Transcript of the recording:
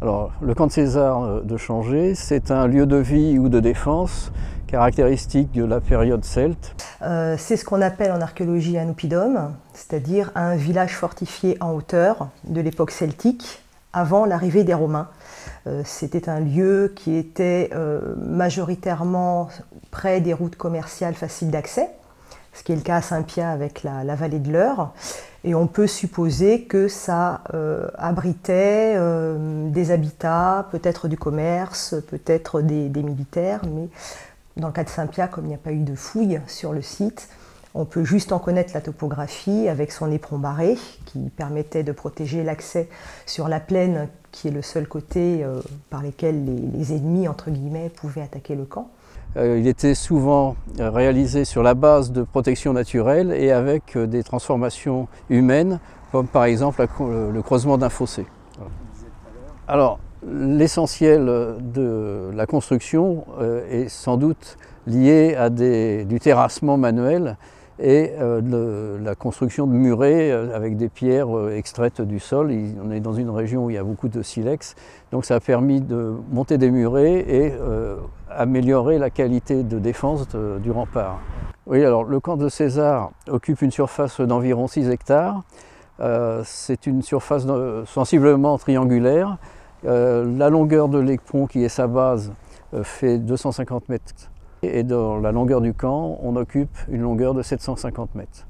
Alors, le camp de César de Changé, c'est un lieu de vie ou de défense caractéristique de la période celte. C'est ce qu'on appelle en archéologie un oppidum, c'est-à-dire un village fortifié en hauteur de l'époque celtique, avant l'arrivée des Romains. C'était un lieu qui était majoritairement près des routes commerciales faciles d'accès, ce qui est le cas à Saint-Pia avec la vallée de l'Eure. Et on peut supposer que ça abritait des habitats, peut-être du commerce, peut-être des militaires, mais dans le cas de Saint-Pia, comme il n'y a pas eu de fouilles sur le site, on peut juste en connaître la topographie avec son éperon barré qui permettait de protéger l'accès sur la plaine qui est le seul côté par lequel les ennemis, entre guillemets, pouvaient attaquer le camp. Il était souvent réalisé sur la base de protection naturelle et avec des transformations humaines, comme par exemple le creusement d'un fossé. Alors, l'essentiel de la construction est sans doute lié à du terrassement manuel et la construction de murets avec des pierres extraites du sol. On est dans une région où il y a beaucoup de silex, donc ça a permis de monter des murets et améliorer la qualité de défense du rempart. Oui, alors le camp de César occupe une surface d'environ 6 hectares. C'est une surface sensiblement triangulaire. La longueur de l'éperon, qui est sa base, fait 250 mètres. Et dans la longueur du camp, on occupe une longueur de 750 mètres.